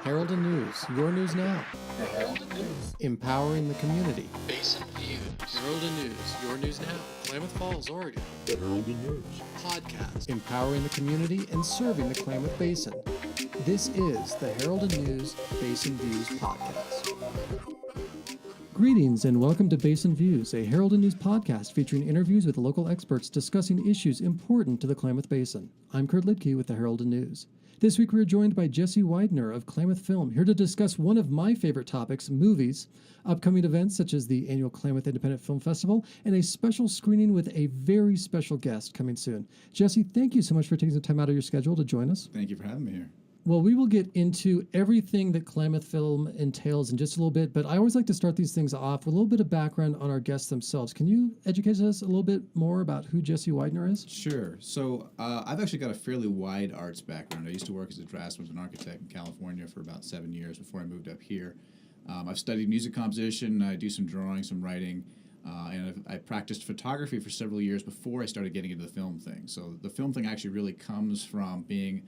Herald and News, your news now. The Herald and News. Empowering the community. Basin Views. Herald and News, your news now. Klamath Falls, Oregon. The Herald and News. Podcast. Empowering the community and serving the Klamath Basin. This is the Herald and News Basin Views podcast. Greetings and welcome to Basin Views, a Herald and News podcast featuring interviews with local experts discussing issues important to the Klamath Basin. I'm Kurt Liedtke with the Herald and News. This week we are joined by Jesse Widener of Klamath Film, here to discuss one of my favorite topics, movies, upcoming events such as the annual Klamath Independent Film Festival, and a special screening with a very special guest coming soon. Jesse, thank you so much for taking some time out of your schedule to join us. Thank you for having me here. Well, we will get into everything that Klamath Film entails in just a little bit, but I always like to start these things off with a little bit of background on our guests themselves. Can you educate us a little bit more about who Jesse Widener is? Sure. So I've actually got a fairly wide arts background. I used to work as a draftsman and architect in California for about 7 years before I moved up here. I've studied music composition. I do some drawing, some writing, and I practiced photography for several years before I started getting into the film thing. So the film thing actually really comes from being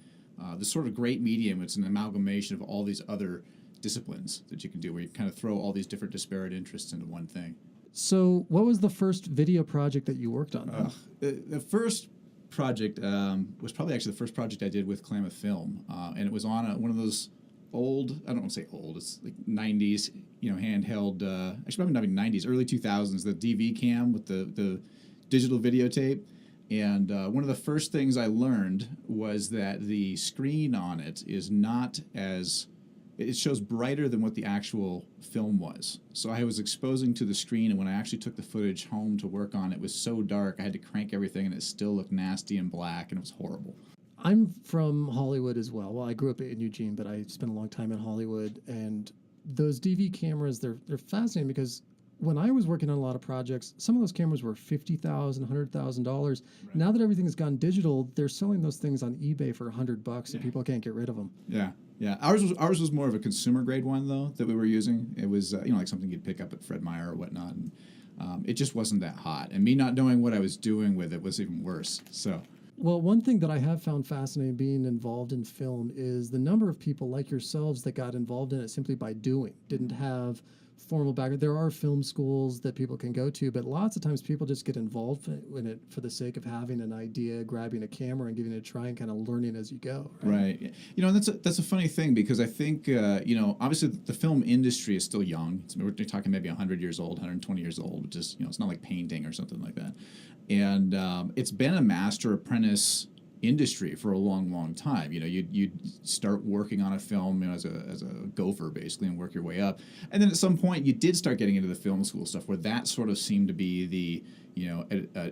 the sort of great medium. It's an amalgamation of all these other disciplines that you can do, where you kind of throw all these different disparate interests into one thing. So what was the first video project that you worked on? The first project was probably actually the first project I did with Klamath Film, and it was on one of those old, I don't want to say old, it's like 90s, handheld, actually probably not even 90s, early 2000s, the DV cam with the digital videotape. And one of the first things I learned was that the screen on it is not as, it shows brighter than what the actual film was. So I was exposing to the screen, and when I actually took the footage home to work on, it was so dark, I had to crank everything, and it still looked nasty and black, and it was horrible. I'm from Hollywood as well. Well, I grew up in Eugene, but I spent a long time in Hollywood, and those DV cameras, they're fascinating because when I was working on a lot of projects, some of those cameras were $50,000, $100,000. Right. Now that everything's gone digital, they're selling those things on eBay for $100, and people can't get rid of them. Yeah. Ours was more of a consumer grade one though that we were using. It was like something you'd pick up at Fred Meyer or whatnot, and it just wasn't that hot. And me not knowing what I was doing with it was even worse. So. Well, one thing that I have found fascinating being involved in film is the number of people like yourselves that got involved in it simply by doing, didn't have formal background. There are film schools that people can go to, but lots of times people just get involved in it for the sake of having an idea, grabbing a camera and giving it a try and kind of learning as you go. Right. And that's a funny thing because I think, obviously the film industry is still young. We're talking maybe 100 years old, 120 years old, which is, it's not like painting or something like that. And it's been a master apprentice industry for a long time. You'd start working on a film as a gopher basically and work your way up, and then at some point you did start getting into the film school stuff where that sort of seemed to be the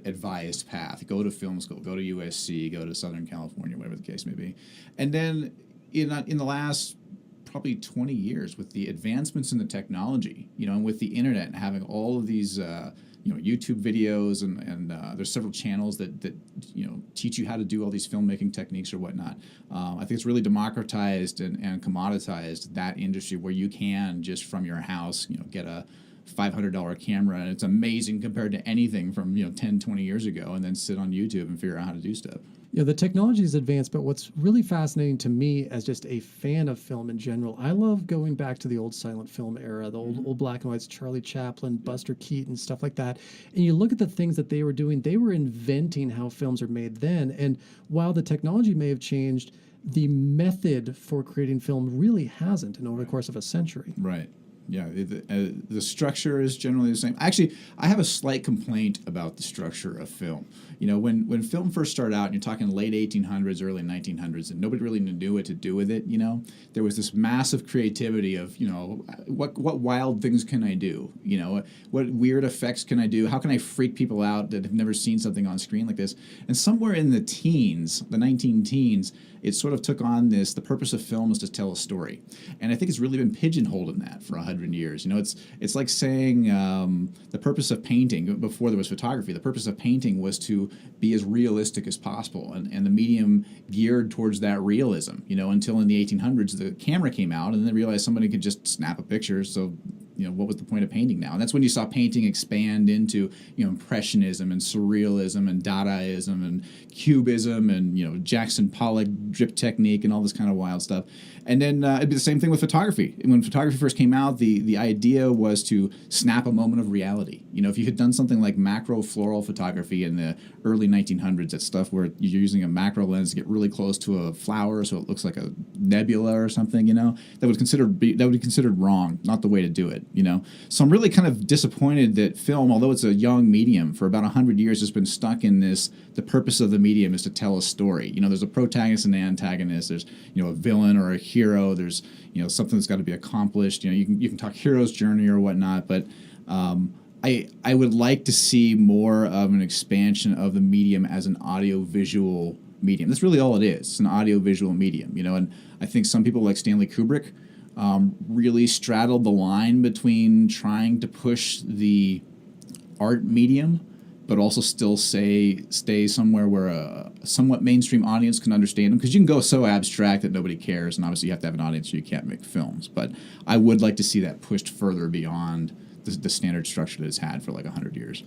advised path. Go to film school, go to USC, go to Southern California, whatever the case may be. And then in the last probably 20 years, with the advancements in the technology, and with the internet and having all of these YouTube videos and there's several channels that teach you how to do all these filmmaking techniques or whatnot. I think it's really democratized and commoditized that industry where you can just from your house get a $500 camera, and it's amazing compared to anything from 10, 20 years ago, and then sit on YouTube and figure out how to do stuff. The technology is advanced, but what's really fascinating to me as just a fan of film in general, I love going back to the old silent film era, the old black and whites, Charlie Chaplin, Buster Keaton, stuff like that. And you look at the things that they were doing, they were inventing how films are made then. And while the technology may have changed, the method for creating film really hasn't over the course of a century. Right. Yeah, the structure is generally the same. Actually, I have a slight complaint about the structure of film. When film first started out, and you're talking late 1800s, early 1900s, and nobody really knew what to do with it, there was this massive creativity of, what wild things can I do? What weird effects can I do? How can I freak people out that have never seen something on screen like this? And somewhere in the teens, the 19-teens, it sort of took on the purpose of film is to tell a story. And I think it's really been pigeonholed in that for 100 years. It's like saying the purpose of painting, before there was photography, the purpose of painting was to be as realistic as possible. And the medium geared towards that realism, until in the 1800s, the camera came out and then they realized somebody could just snap a picture. So, what was the point of painting now? And that's when you saw painting expand into, Impressionism and Surrealism and Dadaism and Cubism and, Jackson Pollock drip technique and all this kind of wild stuff. And then it'd be the same thing with photography. And when photography first came out, the idea was to snap a moment of reality. If you had done something like macro floral photography in the early 1900s, that stuff where you're using a macro lens to get really close to a flower so it looks like a nebula or something, that would be considered wrong, not the way to do it, So I'm really kind of disappointed that film, although it's a young medium, for about 100 years has been stuck in this. The purpose of the medium is to tell a story. There's a protagonist and an antagonist. There's a villain or a hero. There's something that's got to be accomplished. You can talk hero's journey or whatnot, but I would like to see more of an expansion of the medium as an audio-visual medium. That's really all it is. It's an audio-visual medium, and I think some people like Stanley Kubrick really straddled the line between trying to push the art medium but also still stay somewhere where a somewhat mainstream audience can understand them, because you can go so abstract that nobody cares, and obviously you have to have an audience or you can't make films. But I would like to see that pushed further beyond the standard structure that it's had for like 100 years.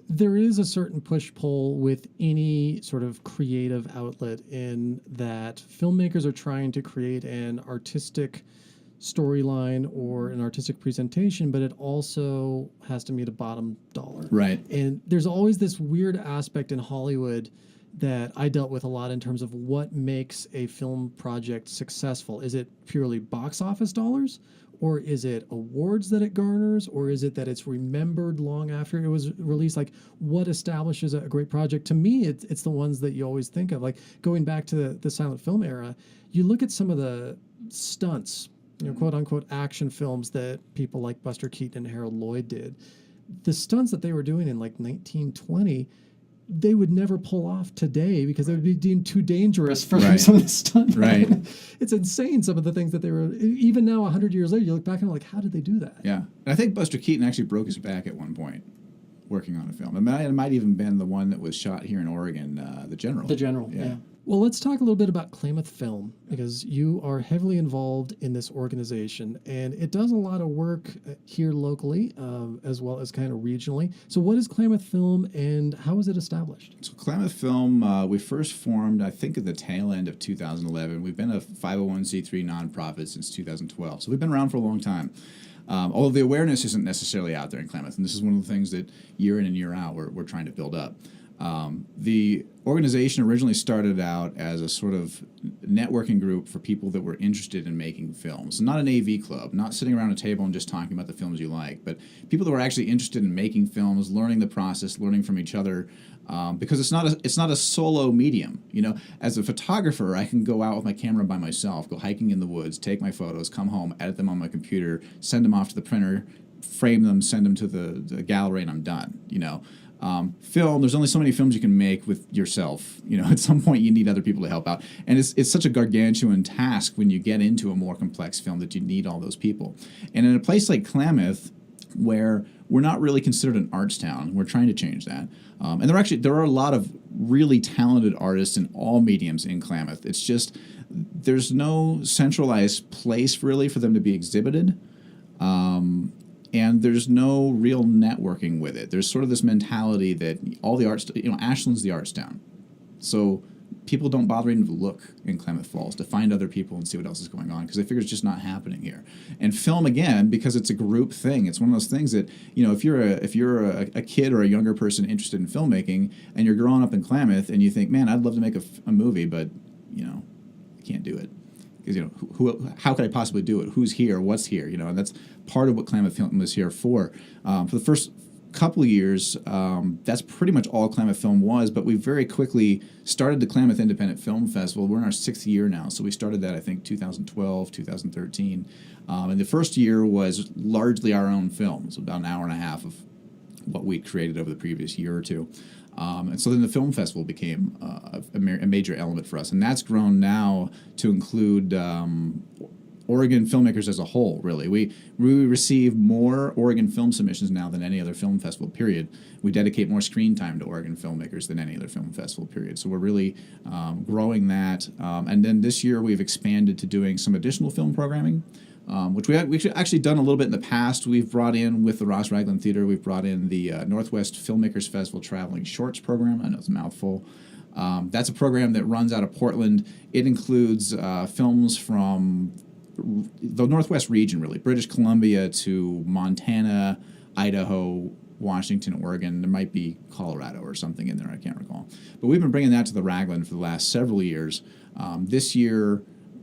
There is a certain push-pull with any sort of creative outlet in that filmmakers are trying to create an artistic storyline or an artistic presentation, but it also has to meet a bottom dollar. Right. And there's always this weird aspect in Hollywood that I dealt with a lot in terms of what makes a film project successful. Is it purely box office dollars? Or is it awards that it garners? Or is it that it's remembered long after it was released? Like, what establishes a great project? To me, it's the ones that you always think of. Like, going back to the silent film era, you look at some of the stunts, quote unquote action films that people like Buster Keaton and Harold Lloyd did. The stunts that they were doing in like 1920, they would never pull off today because they would be deemed too dangerous for some of the stunt. Right. It's insane, some of the things that they were, even now 100 years later, you look back and you're like, how did they do that? Yeah. And I think Buster Keaton actually broke his back at one point working on a film. It might even been the one that was shot here in Oregon, The General. The General, yeah. Well, let's talk a little bit about Klamath Film, because you are heavily involved in this organization, and it does a lot of work here locally, as well as kind of regionally. So what is Klamath Film, and how was it established? So Klamath Film, we first formed, I think, at the tail end of 2011. We've been a 501c3 nonprofit since 2012, so we've been around for a long time. Although the awareness isn't necessarily out there in Klamath, and this is one of the things that year in and year out we're trying to build up. The organization originally started out as a sort of networking group for people that were interested in making films. Not an AV club, not sitting around a table and just talking about the films you like, but people that were actually interested in making films, learning the process, learning from each other, because it's not a solo medium. As a photographer, I can go out with my camera by myself, go hiking in the woods, take my photos, come home, edit them on my computer, send them off to the printer, frame them, send them to the gallery, and I'm done. Film, there's only so many films you can make with yourself. At some point you need other people to help out. And it's such a gargantuan task when you get into a more complex film that you need all those people. And in a place like Klamath, where we're not really considered an arts town, we're trying to change that. And there are a lot of really talented artists in all mediums in Klamath. It's just there's no centralized place really for them to be exhibited. And there's no real networking with it. There's sort of this mentality that all the arts, Ashland's the arts town. So people don't bother even to look in Klamath Falls to find other people and see what else is going on, because they figure it's just not happening here. And film, again, because it's a group thing, it's one of those things that, if you're a kid or a younger person interested in filmmaking and you're growing up in Klamath and you think, man, I'd love to make a movie, but, I can't do it. Because how could I possibly do it? Who's here? What's here? And that's part of what Klamath Film is here for. For the first couple of years, that's pretty much all Klamath Film was. But we very quickly started the Klamath Independent Film Festival. We're in our 6th year now, so we started that I think 2012, 2013. And the first year was largely our own films, about an hour and a half of what we'd created over the previous year or two. And so then the film festival became a major element for us, and that's grown now to include Oregon filmmakers as a whole. Really, we receive more Oregon film submissions now than any other film festival. Period. We dedicate more screen time to Oregon filmmakers than any other film festival. Period. So we're really growing that. And then this year we've expanded to doing some additional film programming. which we've actually done a little bit in the past. We've brought in, with the Ross Raglan Theater, we've brought in the Northwest Filmmakers Festival Traveling Shorts program. I know it's a mouthful. That's a program that runs out of Portland. It includes films from the Northwest region, really, British Columbia to Montana, Idaho, Washington, Oregon. There might be Colorado or something in there, I can't recall. But we've been bringing that to the Raglan for the last several years. This year,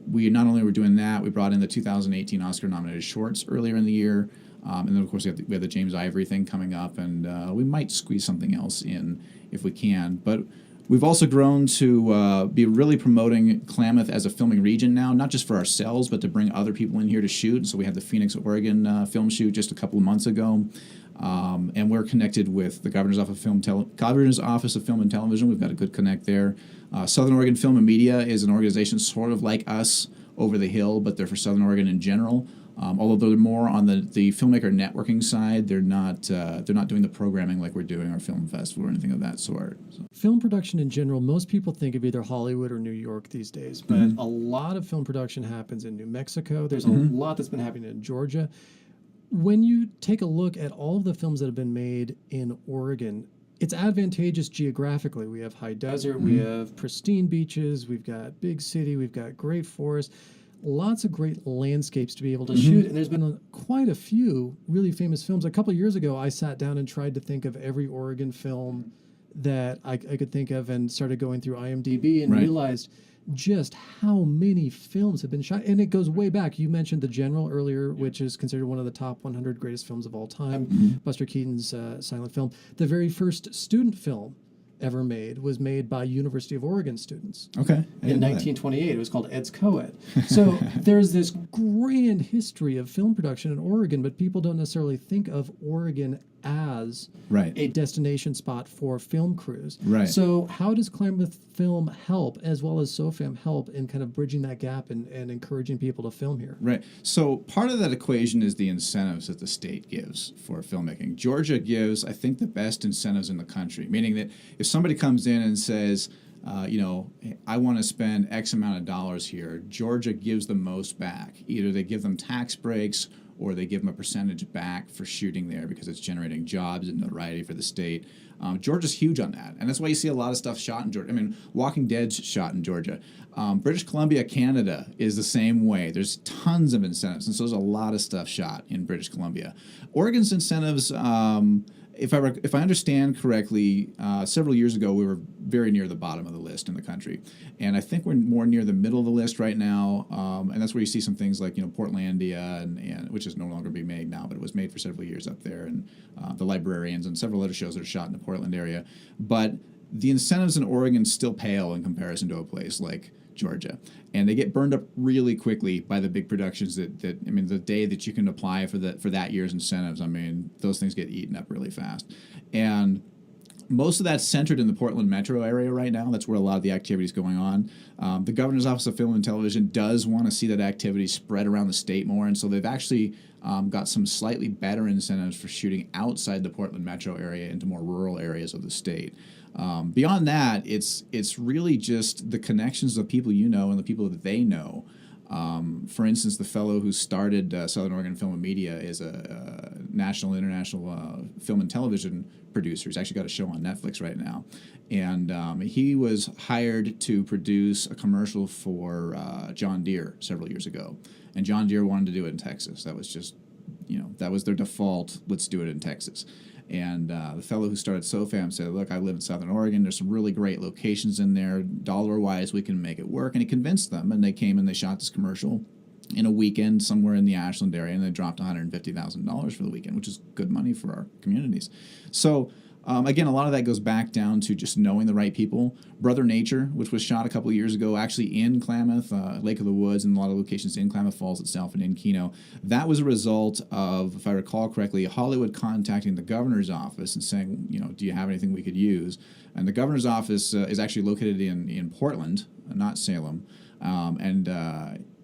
we not only were doing that, we brought in the 2018 Oscar-nominated shorts earlier in the year. And then, of course, we have the James Ivory thing coming up, and we might squeeze something else in if we can. But we've also grown to be really promoting Klamath as a filming region now, not just for ourselves, but to bring other people in here to shoot. So we had the Phoenix, Oregon film shoot just a couple of months ago. And we're connected with the Governor's Office of Film and Television. We've got a good connect there. Southern Oregon Film and Media is an organization sort of like us over the hill, but they're for Southern Oregon in general. Although they're more on the filmmaker networking side, they're not doing the programming like we're doing our film festival or anything of that sort. So. Film production in general, most people think of either Hollywood or New York these days, but a lot of film production happens in New Mexico. There's a lot that's been happening in Georgia. When you take a look at all of the films that have been made in Oregon, it's advantageous geographically. We have high desert, we have pristine beaches, we've got big city, we've got great forests, lots of great landscapes to be able to shoot. And there's been quite a few really famous films. A couple of years ago, I sat down and tried to think of every Oregon film that I could think of and started going through IMDb and realized just how many films have been shot. And it goes way back. You mentioned The General earlier, which is considered one of the top 100 greatest films of all time, Buster Keaton's silent film. The very first student film ever made was made by University of Oregon students. Okay. In 1928. It was called Ed's Co-Ed. So there's this grand history of film production in Oregon, but people don't necessarily think of Oregon as a destination spot for film crews. Right. So how does Klamath Film help, as well as SOFAM help, in kind of bridging that gap and encouraging people to film here? Right. So part of that equation is the incentives that the state gives for filmmaking. Georgia gives, I think, the best incentives in the country, meaning that if somebody comes in and says, I want to spend X amount of dollars here, Georgia gives the most back. Either they give them tax breaks or they give them a percentage back for shooting there because it's generating jobs and notoriety for the state. Georgia's huge on that, and that's why you see a lot of stuff shot in Georgia. I mean, Walking Dead's shot in Georgia. British Columbia, Canada is the same way. There's tons of incentives, and so there's a lot of stuff shot in British Columbia. Oregon's incentives, if I understand correctly, several years ago we were very near the bottom of the list in the country, and I think we're more near the middle of the list right now. And that's where you see some things like Portlandia, and which is no longer being made now, but it was made for several years up there, and The Librarians, and several other shows that are shot in the Portland area. But the incentives in Oregon still pale in comparison to a place like Georgia, and they get burned up really quickly by the big productions that I mean, the day that you can apply for that year's incentives, I mean, those things get eaten up really fast. And most of that's centered in the Portland metro area right now. That's where a lot of the activity is going on. The Governor's Office of Film and Television does want to see that activity spread around the state more, and so they've actually got some slightly better incentives for shooting outside the Portland metro area into more rural areas of the state. Beyond that, it's really just the connections of people you know and the people that they know. For instance, the fellow who started Southern Oregon Film and Media is a national, international film and television producer. He's actually got a show on Netflix right now. And he was hired to produce a commercial for John Deere several years ago. And John Deere wanted to do it in Texas. That was just, that was their default, let's do it in Texas. And the fellow who started SOFAM said, look, I live in Southern Oregon. There's some really great locations in there. Dollar-wise, we can make it work. And he convinced them, and they came and they shot this commercial in a weekend somewhere in the Ashland area, and they dropped $150,000 for the weekend, which is good money for our communities. So, again, a lot of that goes back down to just knowing the right people. Brother Nature, which was shot a couple of years ago, actually in Klamath, Lake of the Woods, and a lot of locations in Klamath Falls itself and in Keno. That was a result of, if I recall correctly, Hollywood contacting the governor's office and saying, do you have anything we could use? And the governor's office is actually located in Portland, not Salem.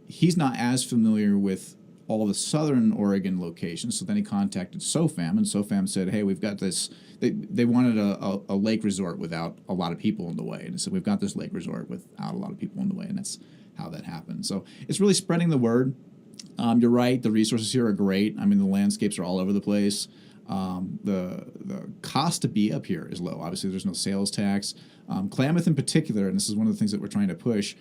He's not as familiar with all the Southern Oregon locations, so then he contacted SOFAM, and SOFAM said, hey, we've got this. They wanted a lake resort without a lot of people in the way, and so we've got this lake resort without a lot of people in the way, and that's how that happened. So it's really spreading the word. You're right. The resources here are great. I mean, the landscapes are all over the place. The cost to be up here is low. Obviously, there's no sales tax. Klamath in particular, and this is one of the things that we're trying to push,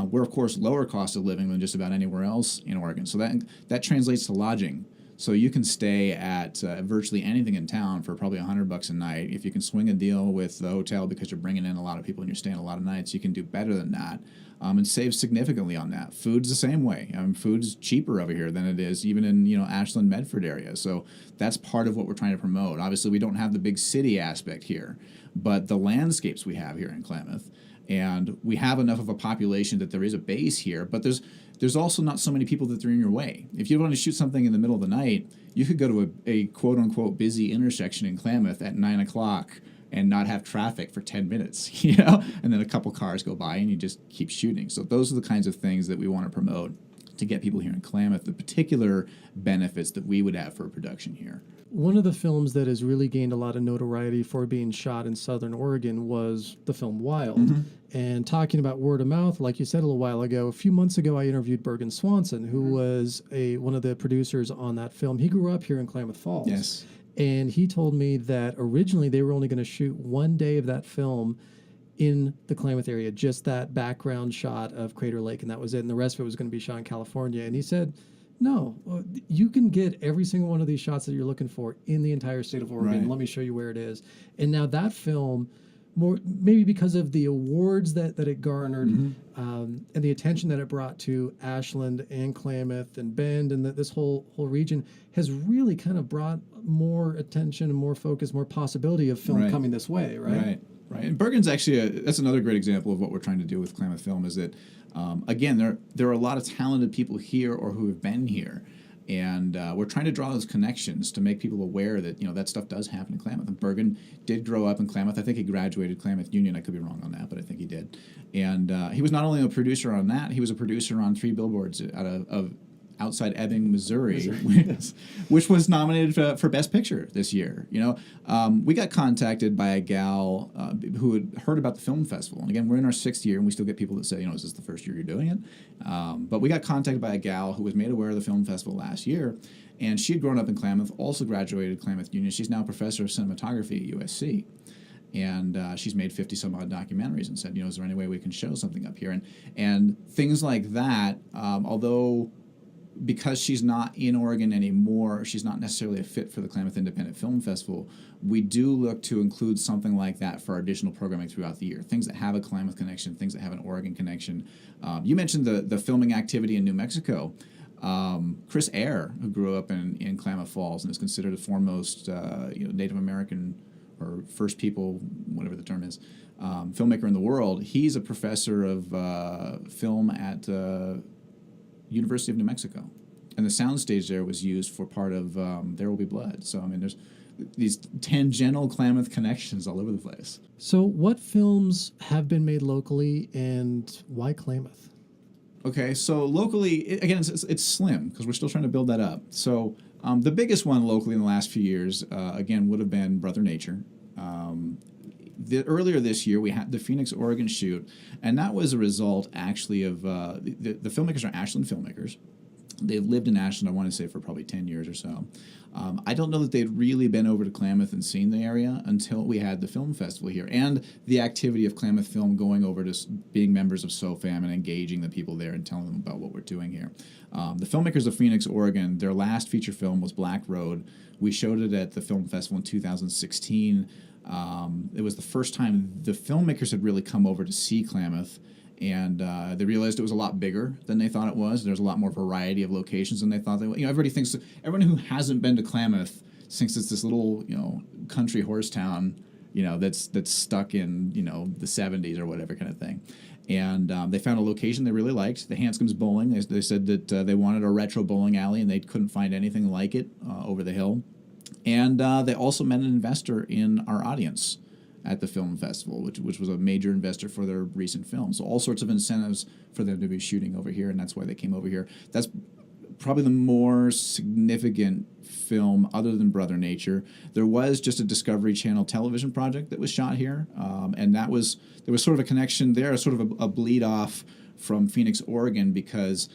we're, of course, lower cost of living than just about anywhere else in Oregon. So that translates to lodging. So you can stay at virtually anything in town for probably $100 a night. If you can swing a deal with the hotel because you're bringing in a lot of people and you're staying a lot of nights, you can do better than that and save significantly on that. Food's the same way. Food's cheaper over here than it is even in Ashland, Medford area. So that's part of what we're trying to promote. Obviously, we don't have the big city aspect here, but the landscapes we have here in Klamath. And we have enough of a population that there is a base here, but there's also not so many people that are in your way. If you want to shoot something in the middle of the night, you could go to a quote-unquote busy intersection in Klamath at 9 o'clock and not have traffic for 10 minutes, and then a couple cars go by and you just keep shooting. So those are the kinds of things that we want to promote to get people here in Klamath, the particular benefits that we would have for a production here. One of the films that has really gained a lot of notoriety for being shot in Southern Oregon was the film Wild. Mm-hmm. And talking about word of mouth, like you said a little while ago, a few months ago I interviewed Bergen Swanson, who was one of the producers on that film. He grew up here in Klamath Falls. Yes. And he told me that originally they were only going to shoot one day of that film in the Klamath area, just that background shot of Crater Lake, and that was it. And the rest of it was going to be shot in California. And he said, no, you can get every single one of these shots that you're looking for in the entire state of Oregon. Right. Let me show you where it is. And now that film, maybe because of the awards that it garnered, mm-hmm. And the attention that it brought to Ashland and Klamath and Bend and this whole region, has really kind of brought more attention and more focus, more possibility of film coming this way, right? Right. And Bergen's actually that's another great example of what we're trying to do with Klamath Film is that, again, there are a lot of talented people here or who have been here. And we're trying to draw those connections to make people aware that, that stuff does happen in Klamath. And Bergen did grow up in Klamath. I think he graduated Klamath Union. I could be wrong on that, but I think he did. And he was not only a producer on that, he was a producer on 3 billboards out of outside Ebbing, Missouri. Which was nominated for Best Picture this year. We got contacted by a gal who had heard about the film festival. And again, we're in our 6th year, and we still get people that say, is this the first year you're doing it? But we got contacted by a gal who was made aware of the film festival last year, and she had grown up in Klamath, also graduated Klamath Union. She's now a professor of cinematography at USC. And she's made 50-some-odd documentaries and said, is there any way we can show something up here? And things like that, although because she's not in Oregon anymore, she's not necessarily a fit for the Klamath Independent Film Festival, we do look to include something like that for our additional programming throughout the year. Things that have a Klamath connection, things that have an Oregon connection. You mentioned the filming activity in New Mexico. Chris Eyre, who grew up in Klamath Falls and is considered the foremost Native American or First People, whatever the term is, filmmaker in the world, he's a professor of film at University of New Mexico, and the soundstage there was used for part of There Will Be Blood. So there's these tangential Klamath connections all over the place. So what films have been made locally, and why Klamath? Okay, so locally, again, it's slim because we're still trying to build that up. So the biggest one locally in the last few years, again, would have been Brother Nature. Earlier this year, we had the Phoenix, Oregon shoot, and that was a result, actually, of the filmmakers are Ashland filmmakers. They've lived in Ashland, I want to say, for probably 10 years or so. I don't know that they'd really been over to Klamath and seen the area until we had the film festival here, and the activity of Klamath Film going over to being members of SOFAM and engaging the people there and telling them about what we're doing here. The filmmakers of Phoenix, Oregon, their last feature film was Black Road. We showed it at the film festival in 2016. It was the first time the filmmakers had really come over to see Klamath, and they realized it was a lot bigger than they thought it was. There's a lot more variety of locations than they thought. Everyone who hasn't been to Klamath thinks it's this little, country horse town, that's stuck in, the 70s or whatever kind of thing. And they found a location they really liked, the Hanscom's Bowling. They said that they wanted a retro bowling alley, and they couldn't find anything like it over the hill. And they also met an investor in our audience at the film festival, which was a major investor for their recent film. So all sorts of incentives for them to be shooting over here, and that's why they came over here. That's probably the more significant film other than Brother Nature. There was just a Discovery Channel television project that was shot here, and there was sort of a connection there, sort of a bleed off from Phoenix, Oregon, because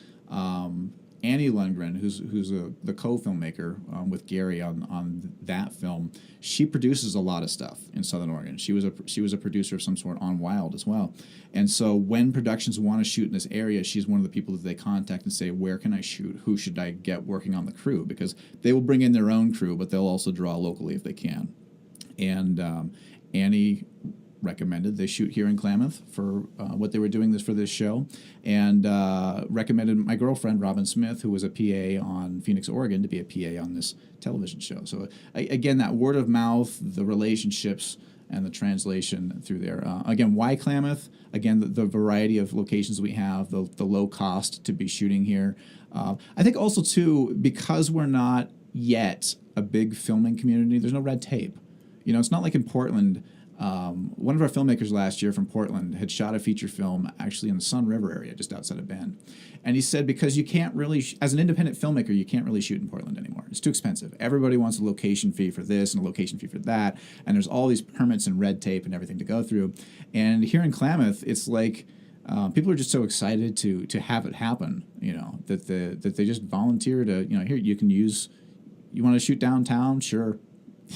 Annie Lundgren, who's the co-filmmaker with Gary on that film, she produces a lot of stuff in Southern Oregon. She was a producer of some sort on Wild as well. And so when productions want to shoot in this area, she's one of the people that they contact and say, where can I shoot? Who should I get working on the crew? Because they will bring in their own crew, but they'll also draw locally if they can. And Annie recommended they shoot here in Klamath for what they were doing for this show, and recommended my girlfriend Robin Smith, who was a PA on Phoenix, Oregon, to be a PA on this television show. So again, that word of mouth, the relationships, and the translation through there. Again, why Klamath? Again, the variety of locations we have, the low cost to be shooting here. I think also too, because we're not yet a big filming community, there's no red tape. You know, it's not like in Portland. One of our filmmakers last year from Portland had shot a feature film actually in the Sun River area, just outside of Bend. And he said because you can't really, as an independent filmmaker, you can't really shoot in Portland anymore. It's too expensive. Everybody wants a location fee for this and a location fee for that. And there's all these permits and red tape and everything to go through. And here in Klamath, it's like people are just so excited to have it happen, you know, that they just volunteer to, you know, here, you want to shoot downtown? Sure.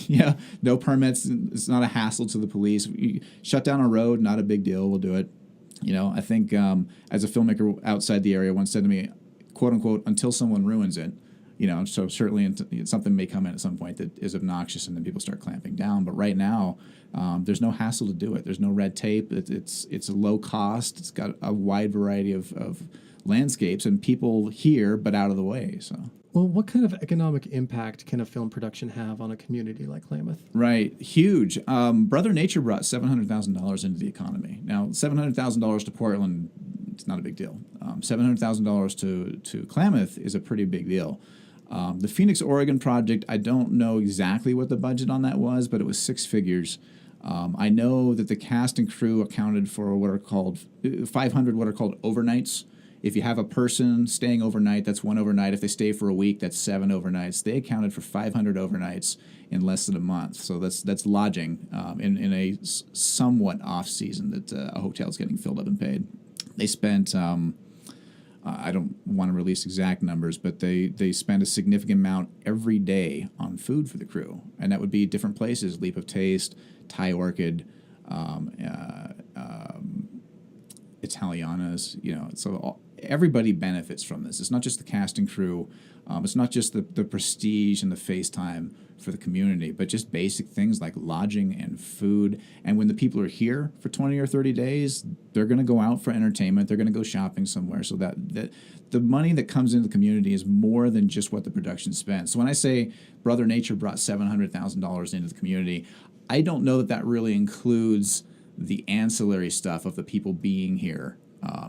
Yeah, no permits. It's not a hassle to the police. You shut down a road, not a big deal. We'll do it. You know, I think as a filmmaker outside the area once said to me, quote unquote, until someone ruins it. You know, so certainly something may come in at some point that is obnoxious, and then people start clamping down. But right now, there's no hassle to do it. There's no red tape. It's low cost. It's got a wide variety of landscapes and people here, but out of the way. So. Well, what kind of economic impact can a film production have on a community like Klamath? Right. Huge. Brother Nature brought $700,000 into the economy. Now, $700,000 to Portland, it's not a big deal. $700,000 to Klamath is a pretty big deal. The Phoenix, Oregon project, I don't know exactly what the budget on that was, but it was six figures. I know that the cast and crew accounted for what are called 500 what are called overnights. If you have a person staying overnight, that's one overnight. If they stay for a week, that's 7 overnights. They accounted for 500 overnights in less than a month. So that's lodging in a somewhat off season that a hotel's getting filled up and paid. They spent, I don't want to release exact numbers, but they spend a significant amount every day on food for the crew. And that would be different places, Leap of Taste, Thai Orchid, Italianas, you know, so everybody benefits from this. It's not just the cast and crew. It's not just the prestige and the face time for the community, but just basic things like lodging and food. And when the people are here for 20 or 30 days, they're going to go out for entertainment. They're going to go shopping somewhere. So that the money that comes into the community is more than just what the production spends. So when I say Brother Nature brought $700,000 into the community, I don't know that really includes the ancillary stuff of the people being here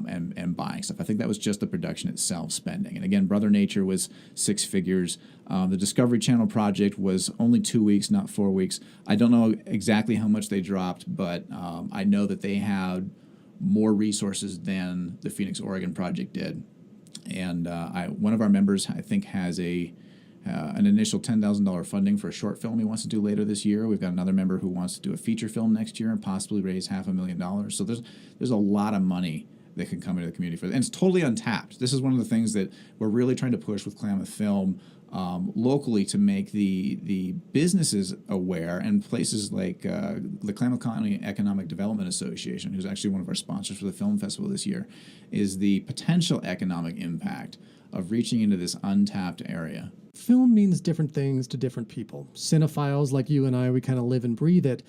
and buying stuff. I think that was just the production itself spending. And again, Brother Nature was six figures. The Discovery Channel project was only 2 weeks, not 4 weeks. I don't know exactly how much they dropped, but I know that they had more resources than the Phoenix, Oregon project did. And one of our members, I think, has an initial $10,000 funding for a short film he wants to do later this year. We've got another member who wants to do a feature film next year and possibly raise $500,000. So there's a lot of money that can come into the community for that. And it's totally untapped. This is one of the things that we're really trying to push with Klamath Film locally to make the businesses aware, and places like the Klamath County Economic Development Association, who's actually one of our sponsors for the film festival this year, is the potential economic impact of reaching into this untapped area. Film means different things to different people. Cinephiles like you and I, we kind of live and breathe it.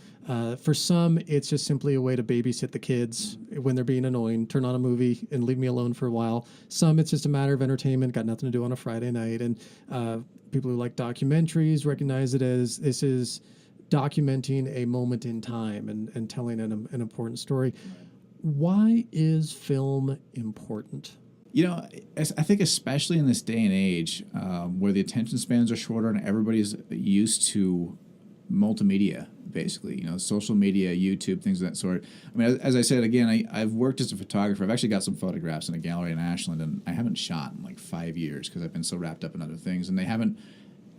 For some, it's just simply a way to babysit the kids when they're being annoying, turn on a movie and leave me alone for a while. Some, it's just a matter of entertainment, got nothing to do on a Friday night. And people who like documentaries recognize it as this is documenting a moment in time and telling an important story. Why is film important? You know, I think especially in this day and age where the attention spans are shorter and everybody's used to multimedia, basically, you know, social media, YouTube, things of that sort. I mean, as I said, again, I've worked as a photographer. I've actually got some photographs in a gallery in Ashland, and I haven't shot in like 5 years because I've been so wrapped up in other things, and they haven't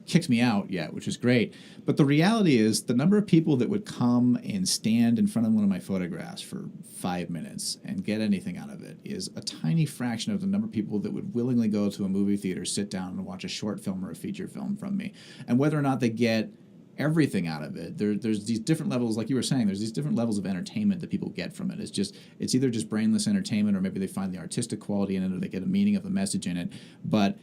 kicked me out yet, which is great. But the reality is the number of people that would come and stand in front of one of my photographs for 5 minutes and get anything out of it is a tiny fraction of the number of people that would willingly go to a movie theater, sit down and watch a short film or a feature film from me. And whether or not they get everything out of it, there's these different levels, like you were saying, there's these different levels of entertainment that people get from it. It's either just brainless entertainment, or maybe they find the artistic quality in it, or they get a meaning of the message in it. But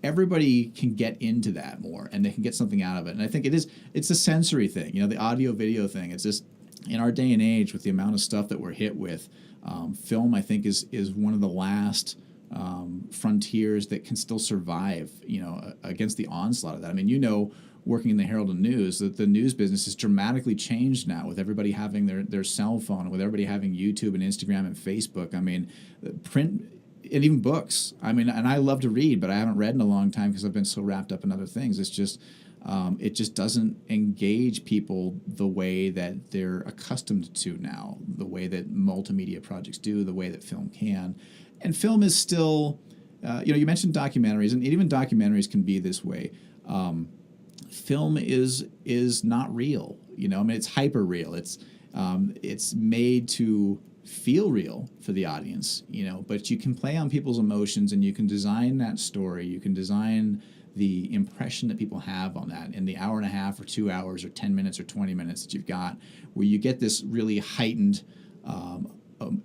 everybody can get into that more, and they can get something out of it. And I think it's a sensory thing, the audio video thing. It's just, in our day and age, with the amount of stuff that we're hit with, film, I think, is one of the last frontiers that can still survive, against the onslaught of that. I mean, working in the Herald and News, that the news business has dramatically changed now, with everybody having their cell phone, with everybody having YouTube and Instagram and Facebook. I mean, print and even books. I mean, and I love to read, but I haven't read in a long time because I've been so wrapped up in other things. It's just, it just doesn't engage people the way that they're accustomed to now, the way that multimedia projects do, the way that film can. And film is still, you mentioned documentaries, and even documentaries can be this way. Film is not real. I mean, it's hyper real. It's made to feel real for the audience, but you can play on people's emotions, and you can design that story. You can design the impression that people have on that in the hour and a half or 2 hours or 10 minutes or 20 minutes that you've got, where you get this really heightened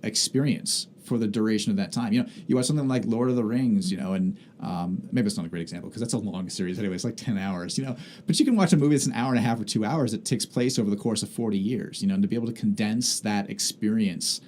experience for the duration of that time. You watch something like Lord of the Rings, and maybe it's not a great example because that's a long series anyway. It's like 10 hours, But you can watch a movie that's an hour and a half or 2 hours that takes place over the course of 40 years, and to be able to condense that experience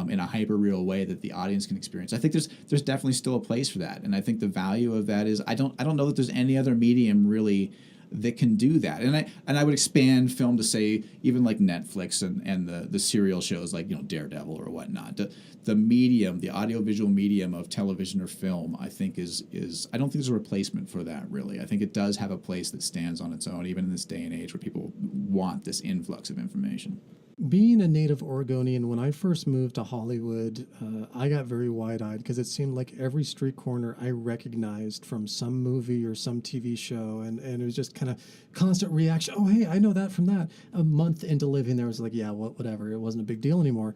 in a hyper-real way that the audience can experience. I think there's definitely still a place for that, and I think the value of that is I don't know that there's any other medium really that can do that. And I would expand film to say even like Netflix and the serial shows like Daredevil or whatnot. The medium, the audiovisual medium of television or film, I think is I don't think there's a replacement for that really. I think it does have a place that stands on its own, even in this day and age where people want this influx of information. Being a native Oregonian, when I first moved to Hollywood, I got very wide-eyed because it seemed like every street corner I recognized from some movie or some TV show, and it was just kind of constant reaction. Oh, hey, I know that from that. A month into living there, I was like, yeah, whatever. It wasn't a big deal anymore.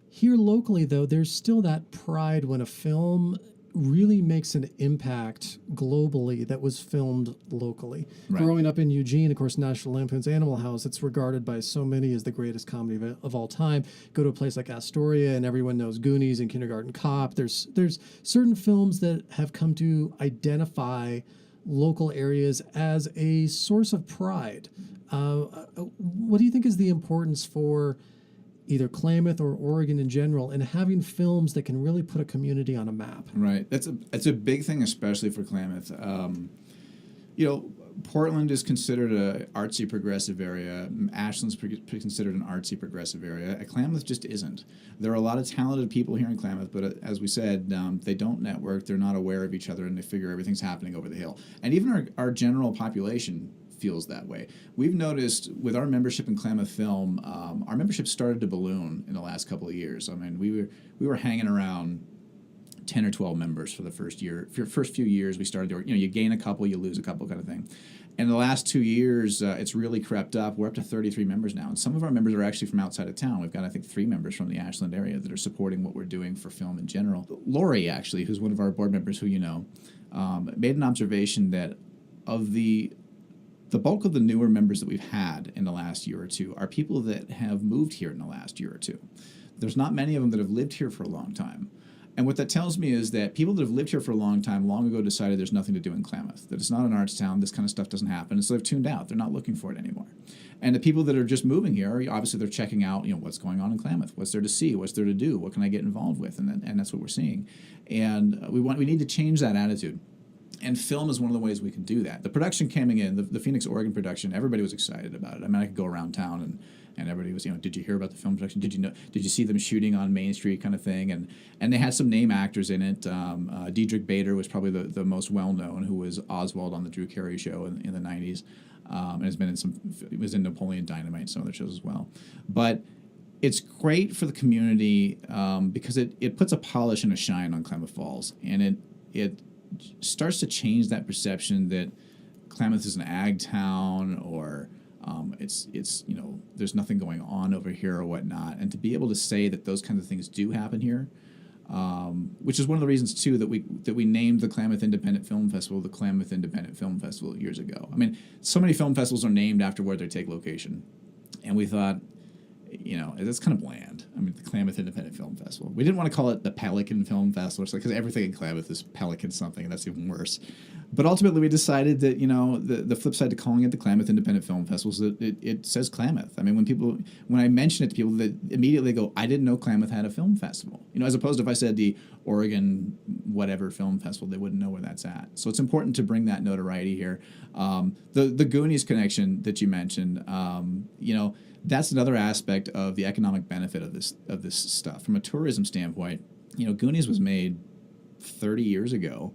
Here locally, though, there's still that pride when a film really makes an impact globally that was filmed locally. Right. Growing up in Eugene, of course, National Lampoon's Animal House, it's regarded by so many as the greatest comedy of all time. Go to a place like Astoria and everyone knows Goonies and Kindergarten Cop. There's certain films that have come to identify local areas as a source of pride. What do you think is the importance for either Klamath or Oregon in general, and having films that can really put a community on a map? Right. That's a big thing, especially for Klamath. Portland is considered an artsy progressive area. Ashland's considered an artsy progressive area. Klamath just isn't. There are a lot of talented people here in Klamath, but as we said, they don't network. They're not aware of each other, and they figure everything's happening over the hill. And even our general population feels that way. We've noticed with our membership in Klamath Film, our membership started to balloon in the last couple of years. I mean, we were hanging around 10 or 12 members for the first year. For the first few years, we started to, you gain a couple, you lose a couple kind of thing. And the last 2 years, it's really crept up. We're up to 33 members now. And some of our members are actually from outside of town. We've got, I think, 3 members from the Ashland area that are supporting what we're doing for film in general. Lori, actually, who's one of our board members who made an observation that of the bulk of the newer members that we've had in the last year or two are people that have moved here in the last year or two. There's not many of them that have lived here for a long time. And what that tells me is that people that have lived here for a long time long ago decided there's nothing to do in Klamath, that it's not an arts town, this kind of stuff doesn't happen, and so they've tuned out. They're not looking for it anymore. And the people that are just moving here, obviously they're checking out, what's going on in Klamath, what's there to see, what's there to do, what can I get involved with, and that's what we're seeing. And we need to change that attitude. And film is one of the ways we can do that. The production coming in, the Phoenix, Oregon production, everybody was excited about it. I mean, I could go around town and everybody was, did you hear about the film production? Did you see them shooting on Main Street kind of thing? And they had some name actors in it. Diedrich Bader was probably the most well-known, who was Oswald on the Drew Carey show in the 90s. And has been was in Napoleon Dynamite and some other shows as well. But it's great for the community because it puts a polish and a shine on Klamath Falls. And it starts to change that perception that Klamath is an ag town, or it's there's nothing going on over here or whatnot. And to be able to say that those kinds of things do happen here, which is one of the reasons too that we named the Klamath Independent Film Festival the Klamath Independent Film Festival years ago. I mean, so many film festivals are named after where they take location, and we thought, that's kind of bland. I mean, the Klamath Independent Film Festival. We didn't want to call it the Pelican Film Festival, because everything in Klamath is Pelican something, and that's even worse. But ultimately, we decided that, the flip side to calling it the Klamath Independent Film Festival is that it says Klamath. I mean, when I mention it to people, they immediately go, I didn't know Klamath had a film festival. As opposed to if I said the Oregon whatever film festival, they wouldn't know where that's at. So it's important to bring that notoriety here. The Goonies connection that you mentioned, that's another aspect of the economic benefit of this stuff. From a tourism standpoint, Goonies was made 30 years ago,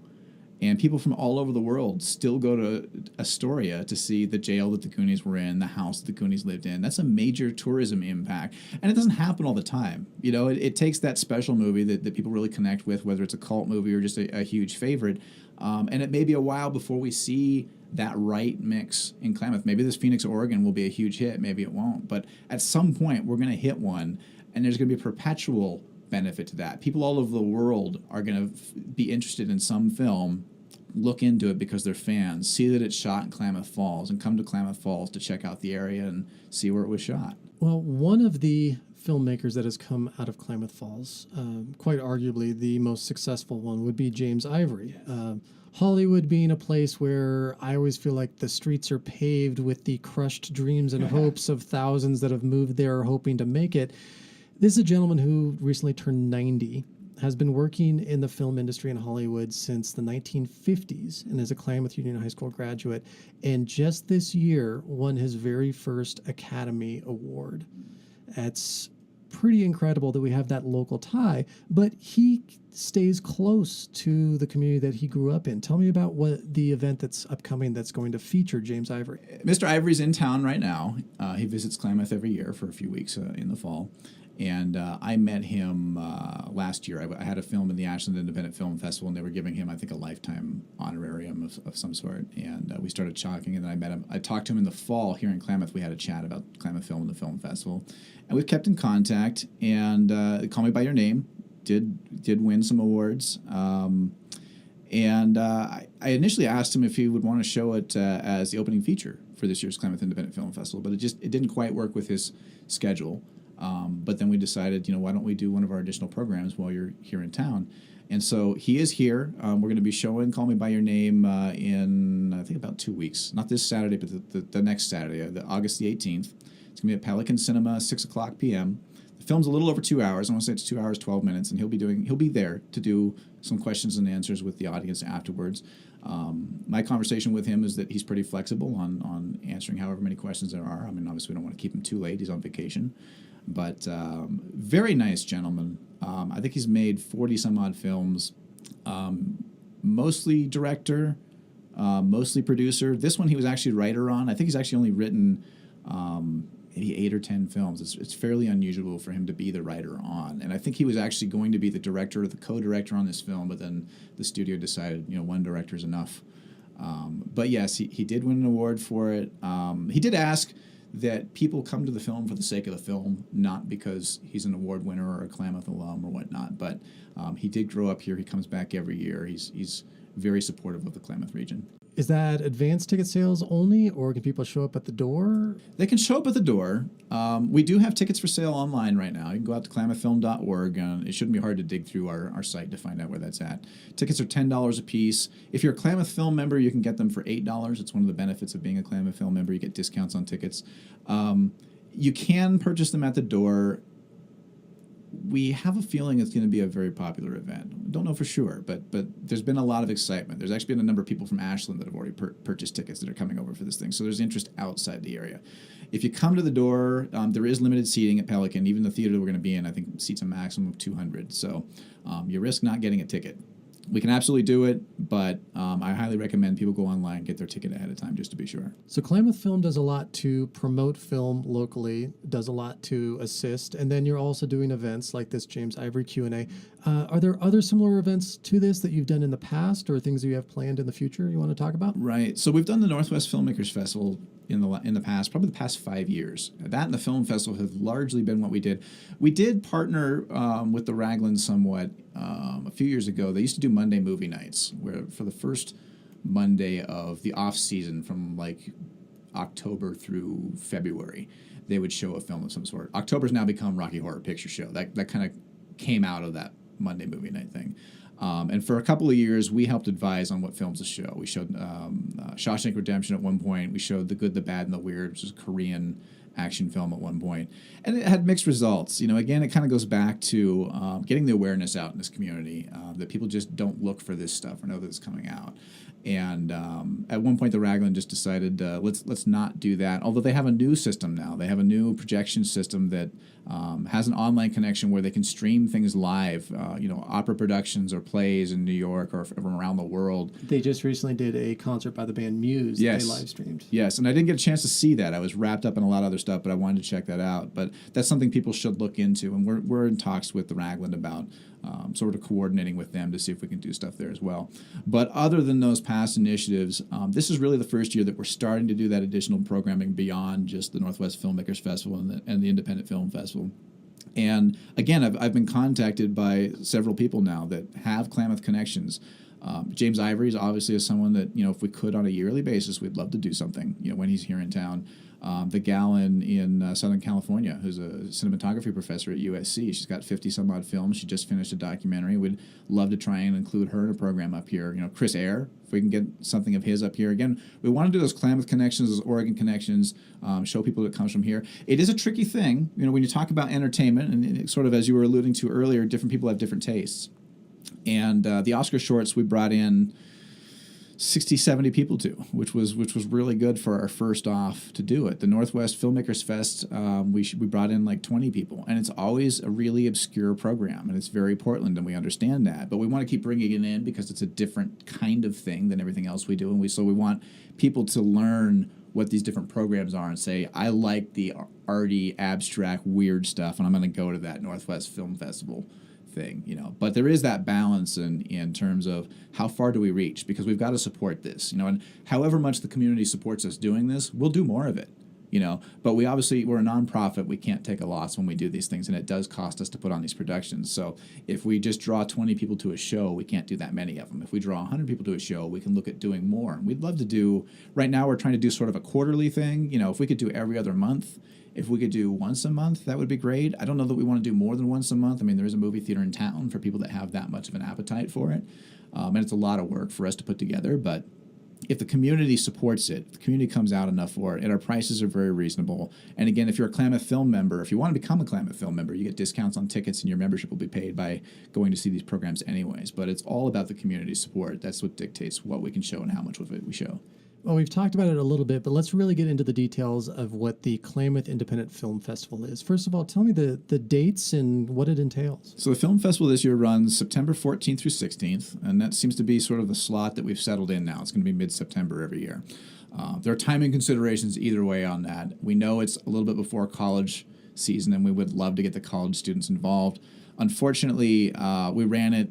and people from all over the world still go to Astoria to see the jail that the Goonies were in, the house that the Goonies lived in. That's a major tourism impact, and it doesn't happen all the time. It takes that special movie that people really connect with, whether it's a cult movie or just a huge favorite, and it may be a while before we see that right mix in Klamath. Maybe this Phoenix, Oregon will be a huge hit. Maybe it won't. But at some point, we're going to hit one, and there's going to be a perpetual benefit to that. People all over the world are going to be interested in some film, look into it because they're fans, see that it's shot in Klamath Falls, and come to Klamath Falls to check out the area and see where it was shot. Well, one of the filmmakers that has come out of Klamath Falls, quite arguably the most successful one, would be James Ivory. Yes. Hollywood being a place where I always feel like the streets are paved with the crushed dreams and hopes of thousands that have moved there hoping to make it. This is a gentleman who recently turned 90, has been working in the film industry in Hollywood since the 1950s, and is a Klamath Union High School graduate, and just this year won his very first Academy Award. That's pretty incredible that we have that local tie, but he stays close to the community that he grew up in. Tell me about what the event that's upcoming that's going to feature James Ivory. Mr. Ivory's in town right now. He visits Klamath every year for a few weeks in the fall. And I met him last year. I had a film in the Ashland Independent Film Festival, and they were giving him, I think, a lifetime honorarium of some sort. And we started talking, and then I met him. I talked to him in the fall here in Klamath. We had a chat about Klamath Film and the film festival. And we've kept in contact, and Call Me By Your Name did win some awards. I initially asked him if he would want to show it as the opening feature for this year's Klamath Independent Film Festival, but it didn't quite work with his schedule. But then we decided, why don't we do one of our additional programs while you're here in town? And so he is here. We're going to be showing Call Me By Your Name in, I think, about 2 weeks. Not this Saturday, but the next Saturday, August the 18th. It's going to be at Pelican Cinema, 6 o'clock p.m. The film's a little over 2 hours. I want to say it's 2 hours, 12 minutes, and he'll be there to do some questions and answers with the audience afterwards. My conversation with him is that he's pretty flexible on answering however many questions there are. I mean, obviously we don't want to keep him too late. He's on vacation. But very nice gentleman. I think he's made 40-some-odd films, mostly director, mostly producer. This one he was actually writer on. I think he's actually only written maybe 8 or 10 films. It's fairly unusual for him to be the writer on. And I think he was actually going to be the director or the co-director on this film, but then the studio decided, one director is enough. But yes, he did win an award for it. He did ask that people come to the film for the sake of the film, not because he's an award winner or a Klamath alum or whatnot. But he did grow up here. He comes back every year. He's very supportive of the Klamath region. Is that advanced ticket sales only, or can people show up at the door? They can show up at the door. We do have tickets for sale online right now. You can go out to klamathfilm.org. It shouldn't be hard to dig through our site to find out where that's at. Tickets are $10 a piece. If you're a Klamath Film member, you can get them for $8. It's one of the benefits of being a Klamath Film member. You get discounts on tickets. You can purchase them at the door. We have a feeling it's going to be a very popular event. Don't know for sure, but there's been a lot of excitement. There's actually been a number of people from Ashland that have already purchased tickets that are coming over for this thing. So there's interest outside the area. If you come to the door, there is limited seating at Pelican. Even the theater that we're going to be in, I think, seats a maximum of 200. So you risk not getting a ticket. we can absolutely do it, but I highly recommend people go online, get their ticket ahead of time just to be sure. So Klamath Film does a lot to promote film locally, does a lot to assist, and then you're also doing events like this James Ivory Q&A. Are there other similar events to this that you've done in the past or things that you have planned in the future you want to talk about? Right. So we've done the Northwest Filmmakers Festival in the past, probably the past 5 years. That and the film festival have largely been what we did. We did partner with the Raglan somewhat a few years ago. They used to do Monday movie nights, where for the first Monday of the off season, from like October through February, they would show a film of some sort. October's now become Rocky Horror Picture Show. That kind of came out of that Monday movie night thing. And for a couple of years, we helped advise on what films to show. We showed Shawshank Redemption at one point. We showed The Good, the Bad, and the Weird, which is a Korean action film at one point. And it had mixed results. You know, again, it kind of goes back to getting the awareness out in this community that people just don't look for this stuff or know that it's coming out. And at one point, the Raglan just decided let's not do that. Although they have a new system now, they have a new projection system that has an online connection where they can stream things live. Opera productions or plays in New York or from around the world. They just recently did a concert by the band Muse that they live streamed. Yes, and I didn't get a chance to see that. I was wrapped up in a lot of other stuff, but I wanted to check that out. But that's something people should look into, and we're in talks with the Raglan about sort of coordinating with them to see if we can do stuff there as well. But other than those past initiatives, this is really the first year that we're starting to do that additional programming beyond just the Northwest Filmmakers Festival and the Independent Film Festival. And again, I've been contacted by several people now that have Klamath connections. James Ivory is obviously someone that, if we could on a yearly basis, we'd love to do something, when he's here in town. The gal in Southern California, who's a cinematography professor at USC, she's got 50 some odd films. She just finished a documentary. We'd love to try and include her in a program up here. Chris Eyre, if we can get something of his up here. Again, we want to do those Klamath connections, those Oregon connections, show people that comes from here. It is a tricky thing, when you talk about entertainment, and sort of as you were alluding to earlier, different people have different tastes. And the Oscar shorts we brought in 60, 70 people to, which was really good for our first off to do it. The Northwest Filmmakers Fest, we brought in like 20 people, and it's always a really obscure program, and it's very Portland, and we understand that. But we want to keep bringing it in because it's a different kind of thing than everything else we do, and we want people to learn what these different programs are and say, I like the arty, abstract, weird stuff, and I'm going to go to that Northwest Film Festival thing, but there is that balance in terms of how far do we reach, because we've got to support this, and however much the community supports us doing this, we'll do more of it, but we're a nonprofit. We can't take a loss when we do these things, and it does cost us to put on these productions. So if we just draw 20 people to a show, we can't do that many of them. If we draw 100 people to a show, we can look at doing more. We'd love to do, right now we're trying to do sort of a quarterly thing. If we could do every other month, if we could do once a month, that would be great. I don't know that we want to do more than once a month. I mean, there is a movie theater in town for people that have that much of an appetite for it. And it's a lot of work for us to put together. But if the community supports it, if the community comes out enough for it, and our prices are very reasonable. And again, if you're a Klamath Film member, if you want to become a Klamath Film member, you get discounts on tickets, and your membership will be paid by going to see these programs anyways. But it's all about the community support. That's what dictates what we can show and how much of it we show. Well, we've talked about it a little bit, but let's really get into the details of what the Klamath Independent Film Festival is. First of all, tell me the dates and what it entails. So the film festival this year runs September 14th through 16th, and that seems to be sort of the slot that we've settled in now. It's going to be mid-September every year. There are timing considerations either way on that. We know it's a little bit before college season, and we would love to get the college students involved. Unfortunately, we ran it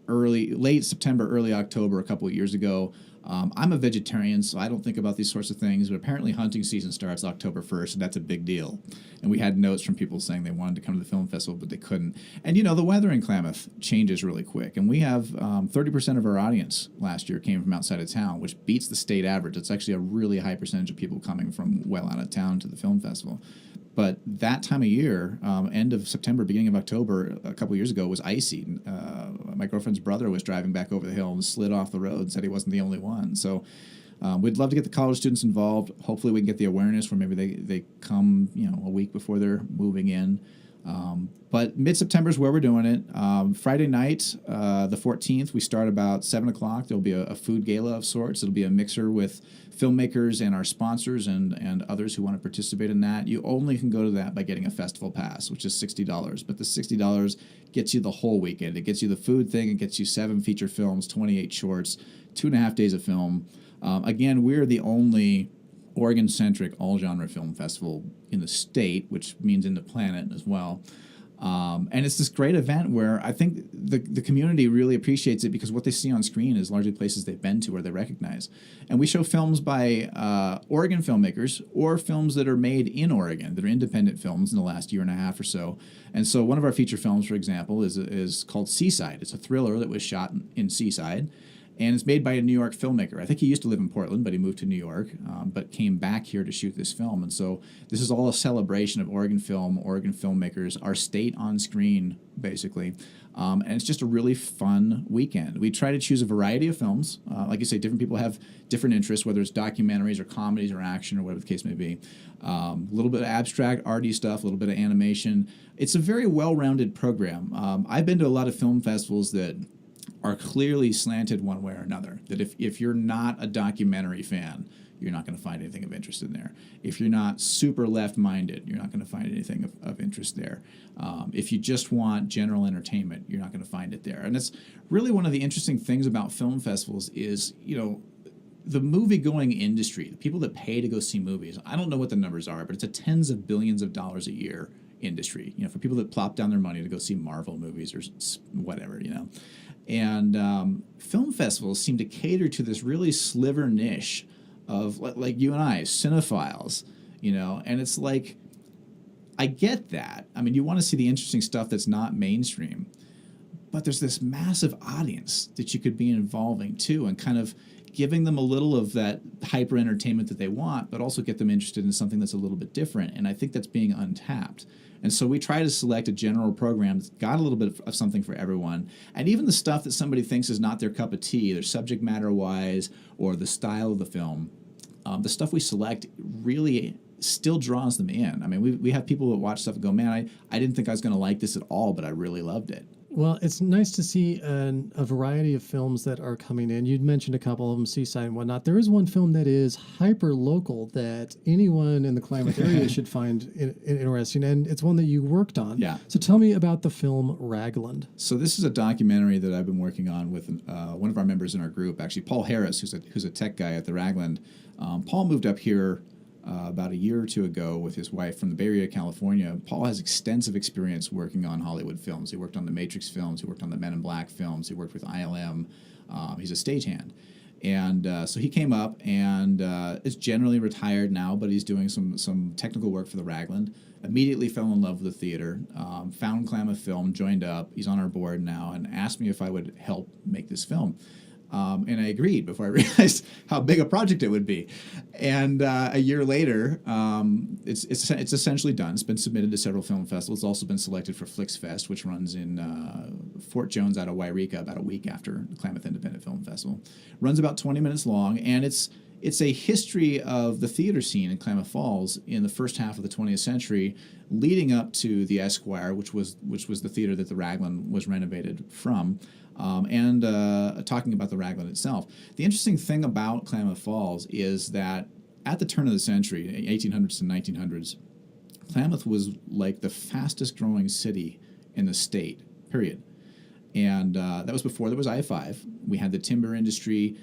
late September, early October a couple of years ago. I'm a vegetarian, so I don't think about these sorts of things, but apparently hunting season starts October 1st, and that's a big deal. And we had notes from people saying they wanted to come to the film festival, but they couldn't. And, the weather in Klamath changes really quick. And we have 30% of our audience last year came from outside of town, which beats the state average. It's actually a really high percentage of people coming from well out of town to the film festival. But that time of year, end of September, beginning of October, a couple years ago, was icy. My girlfriend's brother was driving back over the hill and slid off the road and said he wasn't the only one. So we'd love to get the college students involved. Hopefully we can get the awareness where maybe they come, a week before they're moving in. But mid-September is where we're doing it. Friday night, the 14th, we start about 7 o'clock. There'll be a food gala of sorts. It'll be a mixer with filmmakers and our sponsors and others who want to participate in that. You only can go to that by getting a festival pass, which is $60. But the $60 gets you the whole weekend. It gets you the food thing. It gets you 7 feature films, 28 shorts, 2.5 days of film. Again, we're the only Oregon-centric all-genre film festival in the state, which means in the planet as well. And it's this great event where I think the community really appreciates it because what they see on screen is largely places they've been to or they recognize. And we show films by Oregon filmmakers or films that are made in Oregon, that are independent films in the last year and a half or so. And so one of our feature films, for example, is called Seaside. It's a thriller that was shot in Seaside. And it's made by a New York filmmaker. I think he used to live in Portland, but he moved to New York, but came back here to shoot this film. And so this is all a celebration of Oregon film, Oregon filmmakers, our state on screen, basically. And it's just a really fun weekend. We try to choose a variety of films. Like I say, different people have different interests, whether it's documentaries or comedies or action or whatever the case may be. A little bit of abstract, arty stuff, a little bit of animation. It's a very well-rounded program. I've been to a lot of film festivals that are clearly slanted one way or another. That if you're not a documentary fan, you're not going to find anything of interest in there. If you're not super left-minded, you're not going to find anything of interest there. If you just want general entertainment, you're not going to find it there. And that's really one of the interesting things about film festivals is, the movie-going industry, the people that pay to go see movies, I don't know what the numbers are, but it's a tens of billions of dollars a year industry, for people that plop down their money to go see Marvel movies or whatever, And film festivals seem to cater to this really sliver niche of, like you and I, cinephiles, and it's like, I get that. I mean, you want to see the interesting stuff that's not mainstream, but there's this massive audience that you could be involving too and kind of giving them a little of that hyper entertainment that they want, but also get them interested in something that's a little bit different. And I think that's being untapped. And so we try to select a general program that's got a little bit of something for everyone. And even the stuff that somebody thinks is not their cup of tea, their subject matter-wise or the style of the film, the stuff we select really still draws them in. I mean, we have people that watch stuff and go, man, I didn't think I was going to like this at all, but I really loved it. Well, it's nice to see a variety of films that are coming in. You'd mentioned a couple of them, Seaside and whatnot. There is one film that is hyper-local that anyone in the Klamath area should find interesting, and it's one that you worked on. Yeah. So tell me about the film Ragland. So this is a documentary that I've been working on with one of our members in our group, actually, Paul Harris, who's a tech guy at the Ragland. Paul moved up here about a year or two ago with his wife from the Bay Area, California. Paul has extensive experience working on Hollywood films. He worked on the Matrix films. He worked on the Men in Black films. He worked with ILM. He's a stagehand. And so he came up and is generally retired now, but he's doing some technical work for the Ragland. Immediately fell in love with the theater, found Klamath Film, joined up. He's on our board now and asked me if I would help make this film. And I agreed before I realized how big a project it would be. And a year later, it's essentially done. It's been submitted to several film festivals. It's also been selected for Flix Fest, which runs in Fort Jones out of Wairika about a week after the Klamath Independent Film Festival. Runs about 20 minutes long, and it's a history of the theater scene in Klamath Falls in the first half of the 20th century, leading up to the Esquire, which was the theater that the Ragland was renovated from. And talking about the Ragland itself. The interesting thing about Klamath Falls is that at the turn of the century, 1800s to 1900s, Klamath was like the fastest growing city in the state, period. And that was before there was I-5. We had the timber industry.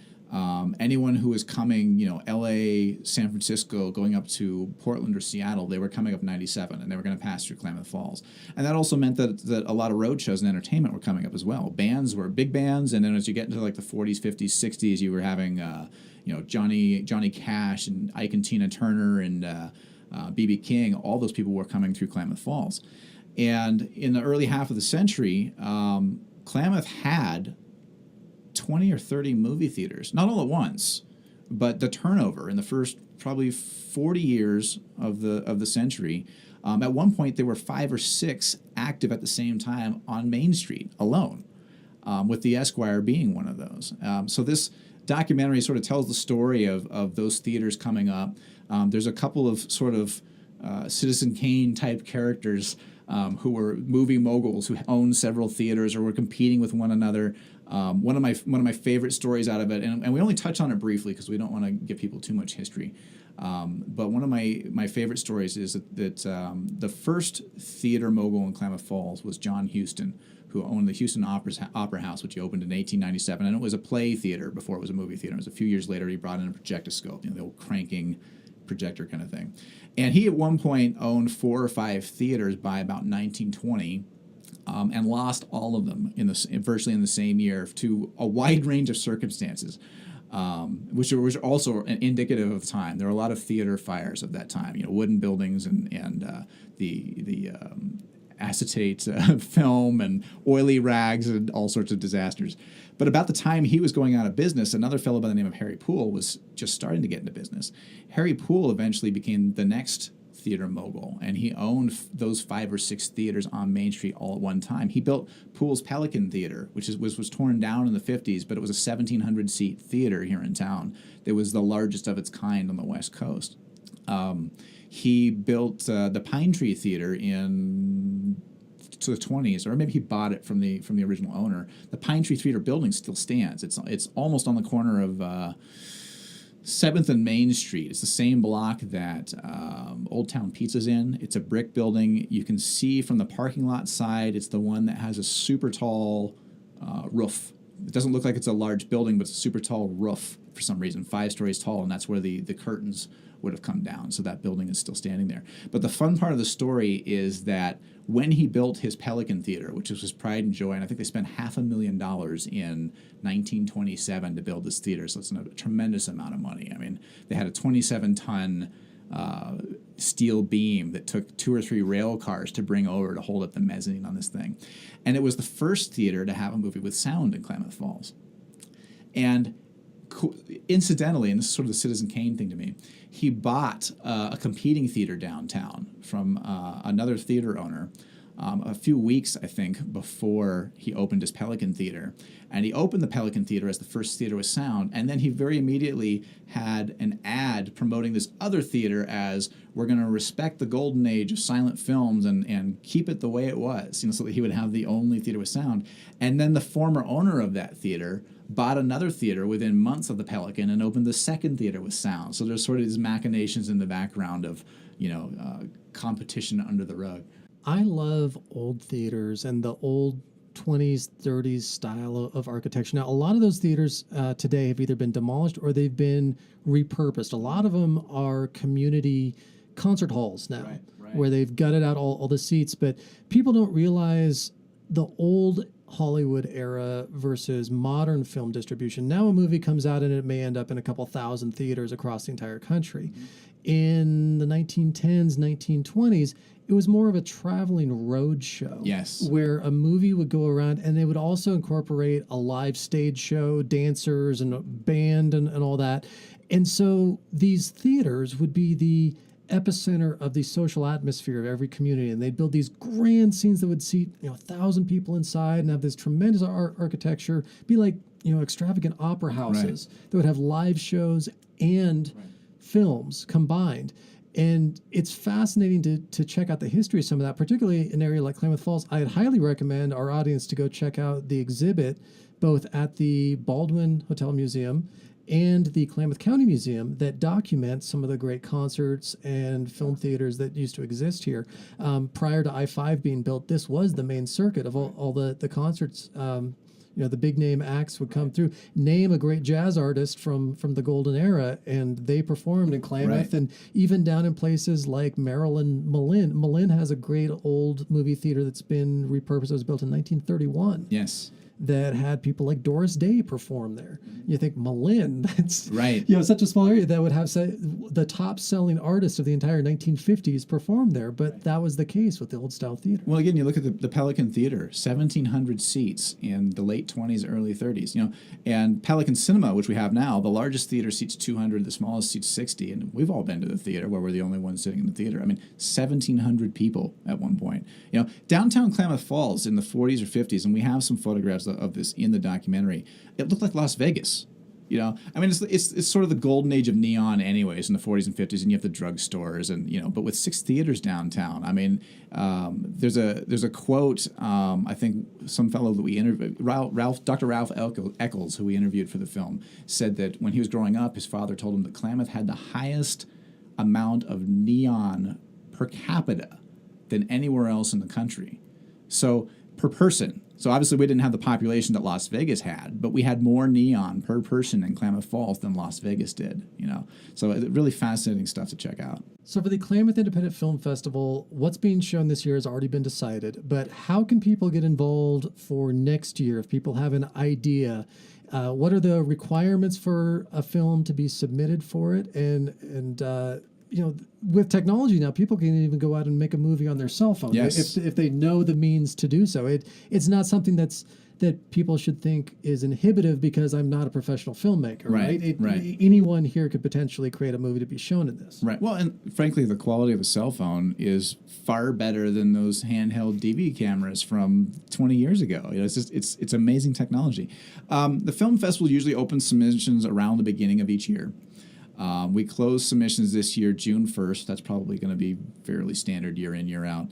Anyone who was coming, L.A., San Francisco, going up to Portland or Seattle, they were coming up 97, and they were going to pass through Klamath Falls. And that also meant that a lot of road shows and entertainment were coming up as well. Bands were big bands, and then as you get into like the 40s, 50s, 60s, you were having, Johnny Cash and Ike and Tina Turner and B.B. King. All those people were coming through Klamath Falls. And in the early half of the century, Klamath had 20 or 30 movie theaters, not all at once, but the turnover in the first probably 40 years of the century. At one point, there were 5 or 6 active at the same time on Main Street alone, with the Esquire being one of those. So this documentary sort of tells the story of those theaters coming up. There's a couple of sort of Citizen Kane type characters who were movie moguls who owned several theaters or were competing with one another. One of my favorite stories out of it, and we only touch on it briefly because we don't want to give people too much history. But one of my favorite stories is that the first theater mogul in Klamath Falls was John Huston, who owned the Huston Opera House, which he opened in 1897, and it was a play theater before it was a movie theater. It was a few years later he brought in a projectoscope, the old cranking projector kind of thing. And he at one point owned 4 or 5 theaters by about 1920. And lost all of them virtually in the same year to a wide range of circumstances, which was also indicative of the time. There were a lot of theater fires of that time, wooden buildings and the acetate film and oily rags and all sorts of disasters. But about the time he was going out of business, another fellow by the name of Harry Poole was just starting to get into business. Harry Poole eventually became the next theater mogul, and he owned those 5 or 6 theaters on Main Street all at one time. He built Poole's Pelican Theater, which was torn down in the 50s, but it was a 1,700-seat theater here in town. It was the largest of its kind on the West Coast. He built the Pine Tree Theater in the 20s, or maybe he bought it from the original owner. The Pine Tree Theater building still stands. It's almost on the corner of 7th and Main Street. It's the same block that Old Town Pizza's in. It's a brick building. You can see from the parking lot side, it's the one that has a super tall roof. It doesn't look like it's a large building, but it's a super tall roof for some reason, 5 stories tall, and that's where the curtains would have come down. So that building is still standing there. But the fun part of the story is that when he built his Pelican Theater, which was his pride and joy, and I think they spent $500,000 in 1927 to build this theater, so it's a tremendous amount of money. I mean, they had a 27-ton steel beam that took 2 or 3 rail cars to bring over to hold up the mezzanine on this thing. And it was the first theater to have a movie with sound in Klamath Falls. And incidentally, and this is sort of the Citizen Kane thing to me, he bought a competing theater downtown from another theater owner a few weeks, I think, before he opened his Pelican Theater. And he opened the Pelican Theater as the first theater with sound, and then he very immediately had an ad promoting this other theater as, we're going to respect the golden age of silent films and keep it the way it was, so that he would have the only theater with sound. And then the former owner of that theater bought another theater within months of the Pelican and opened the second theater with sound. So there's sort of these machinations in the background of, competition under the rug. I love old theaters and the old 20s, 30s style of architecture. Now, a lot of those theaters today have either been demolished or they've been repurposed. A lot of them are community concert halls now, right. Where they've gutted out all the seats. But people don't realize the old Hollywood era versus modern film distribution. Now a movie comes out and it may end up in a couple thousand theaters across the entire country. Mm-hmm. In the 1910s, 1920s, it was more of a traveling road show. Yes. Where a movie would go around and they would also incorporate a live stage show, dancers and a band and all that. And so these theaters would be the epicenter of the social atmosphere of every community, and they'd build these grand scenes that would seat 1,000 people inside and have this tremendous architecture, be like extravagant opera houses that would have live shows and films combined. And it's fascinating to check out the history of some of that, particularly in an area like Klamath Falls. I'd highly recommend our audience to go check out the exhibit both at the Baldwin Hotel Museum and the Klamath County Museum that documents some of the great concerts and film theaters that used to exist here. Prior to I-5 being built, this was the main circuit of all the concerts. The big name acts would come through. Name a great jazz artist from the golden era, and they performed in Klamath, and even down in places like Maryland, Malin. Malin has a great old movie theater that's been repurposed. It was built in 1931. Yes. That had people like Doris Day perform there. You think Malin, that's such a small area that would have the top selling artists of the entire 1950s perform there, but that was the case with the old style theater. Well, again, you look at the Pelican Theater, 1,700 seats in the late 20s, early 30s, and Pelican Cinema, which we have now, the largest theater seats 200, the smallest seats 60, and we've all been to the theater where we're the only ones sitting in the theater. I mean, 1,700 people at one point. Downtown Klamath Falls in the 40s or 50s, and we have some photographs of this in the documentary, it looked like Las Vegas. You know, I mean, it's sort of the golden age of neon, anyways, in the 40s and 50s, and you have the drugstores, and but with 6 theaters downtown, I mean, there's a quote. I think some fellow that we interviewed, Dr. Ralph Eccles, who we interviewed for the film, said that when he was growing up, his father told him that Klamath had the highest amount of neon per capita than anywhere else in the country. So per person. So obviously we didn't have the population that Las Vegas had, but we had more neon per person in Klamath Falls than Las Vegas did, So really fascinating stuff to check out. So for the Klamath Independent Film Festival, what's being shown this year has already been decided, but how can people get involved for next year if people have an idea? What are the requirements for a film to be submitted for it? And with technology now, people can even go out and make a movie on their cell phone if they know the means to do so. It's not something that people should think is inhibitive because I'm not a professional filmmaker, right? Anyone here could potentially create a movie to be shown in this. Right. Well, and frankly, the quality of a cell phone is far better than those handheld DV cameras from 20 years ago. It's amazing technology. The film festival usually opens submissions around the beginning of each year. We closed submissions this year, June 1st. That's probably going to be fairly standard year in, year out.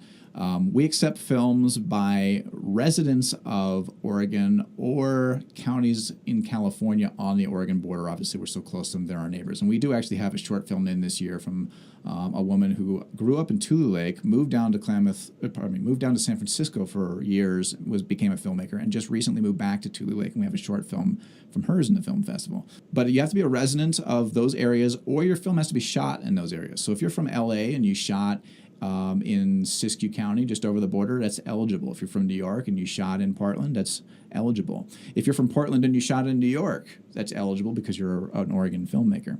We accept films by residents of Oregon or counties in California on the Oregon border. Obviously, we're so close to them, they're our neighbors. And we do actually have a short film in this year from a woman who grew up in Tule Lake, moved down to San Francisco for years, became a filmmaker, and just recently moved back to Tule Lake. And we have a short film from hers in the film festival. But you have to be a resident of those areas, or your film has to be shot in those areas. So if you're from LA and you shot in Siskiyou County, just over the border, that's eligible. If you're from New York and you shot in Portland, that's eligible. If you're from Portland and you shot in New York, that's eligible because you're an Oregon filmmaker.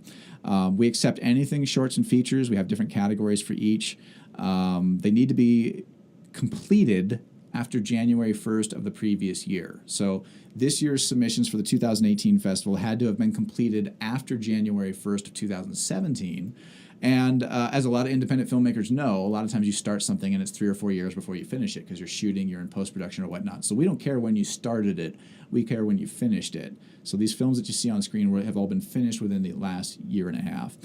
We accept anything, shorts and features. We have different categories for each. They need to be completed after January 1st of the previous year. So this year's submissions for the 2018 festival had to have been completed after January 1st of 2017. And as a lot of independent filmmakers know, a lot of times you start something and it's 3 or 4 years before you finish it because you're shooting, you're in post-production or whatnot. So we don't care when you started it, we care when you finished it. So these films that you see on screen have all been finished within the last year and a half.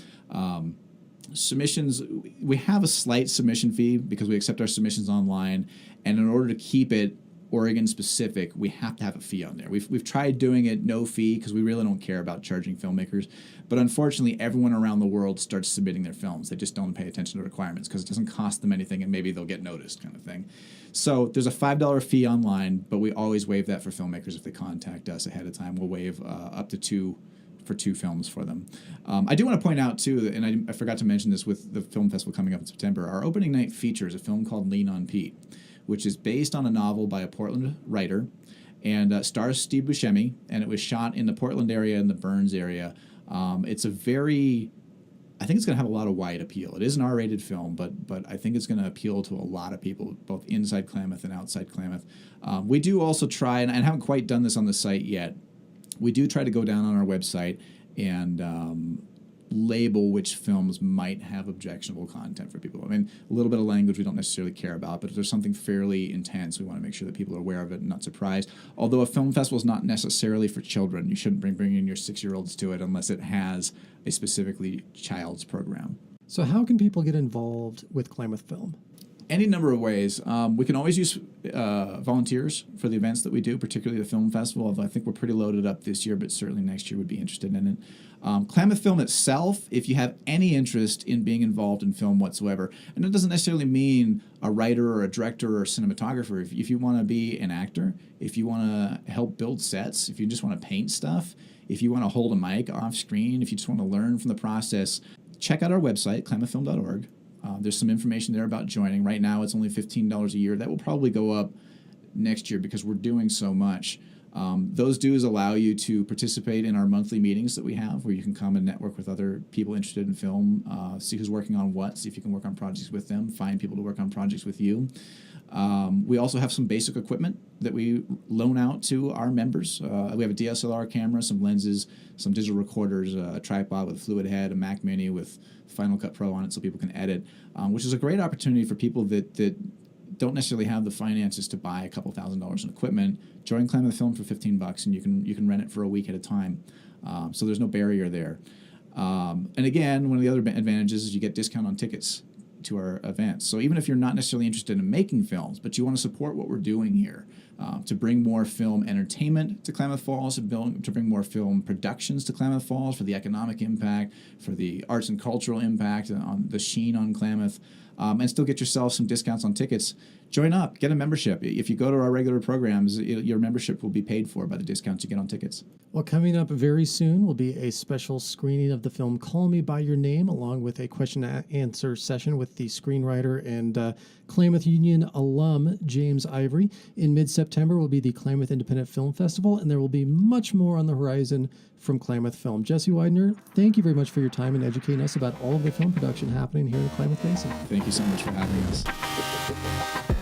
Submissions, we have a slight submission fee because we accept our submissions online, and in order to keep it Oregon specific, we have to have a fee on there. We've tried doing it no fee because we really don't care about charging filmmakers, but unfortunately everyone around the world starts submitting their films. They just don't pay attention to requirements because it doesn't cost them anything and maybe they'll get noticed, kind of thing. So there's a $5 fee online, but we always waive that for filmmakers if they contact us ahead of time. We'll waive up to two films for them. I do want to point out too, and I forgot to mention this with the film festival coming up in September, our opening night features a film called Lean on Pete, which is based on a novel by a Portland writer and stars Steve Buscemi, and it was shot in the Portland area and the Burns area. It's a very, I think it's going to have a lot of wide appeal. It is an R-rated film, but I think it's going to appeal to a lot of people, both inside Klamath and outside Klamath. We do also try, and I haven't quite done this on the site yet, we do try to go down on our website and label which films might have objectionable content for people. I mean, a little bit of language we don't necessarily care about, but if there's something fairly intense, we want to make sure that people are aware of it and not surprised. Although a film festival is not necessarily for children. You shouldn't bring in your 6-year-olds to it unless it has a specifically child's program. So how can people get involved with Klamath Film? Any number of ways. We can always use volunteers for the events that we do, particularly the film festival, although I think we're pretty loaded up this year, but certainly next year would be interested in it. Klamath Film itself, if you have any interest in being involved in film whatsoever, and it doesn't necessarily mean a writer or a director or a cinematographer. If you want to be an actor, if you want to help build sets, if you just want to paint stuff, if you want to hold a mic off screen, if you just want to learn from the process, check out our website, klamathfilm.org. There's some information there about joining. Right now, it's only $15 a year. That will probably go up next year because we're doing so much. Those dues allow you to participate in our monthly meetings that we have, where you can come and network with other people interested in film, see who's working on what, see if you can work on projects with them, find people to work on projects with you. We also have some basic equipment that we loan out to our members. We have a DSLR camera, some lenses, some digital recorders, a tripod with a fluid head, a Mac Mini with Final Cut Pro on it so people can edit, which is a great opportunity for people that don't necessarily have the finances to buy a couple $1,000s in equipment, join Klamath Film for $15, and you can rent it for a week at a time. So there's no barrier there. And again, one of the other advantages is you get discount on tickets to our events. So even if you're not necessarily interested in making films, but you want to support what we're doing here, to bring more film entertainment to Klamath Falls, to bring more film productions to Klamath Falls for the economic impact, for the arts and cultural impact, on the sheen on Klamath, and still get yourself some discounts on tickets, join up, get a membership. If you go to our regular programs, your membership will be paid for by the discounts you get on tickets. Well, coming up very soon will be a special screening of the film Call Me By Your Name, along with a question and answer session with the screenwriter and Klamath Union alum James Ivory. In mid-September will be the Klamath Independent Film Festival, and there will be much more on the horizon from Klamath Film. Jesse Widener, thank you very much for your time and educating us about all of the film production happening here in the Klamath Basin. Thank you so much for having us.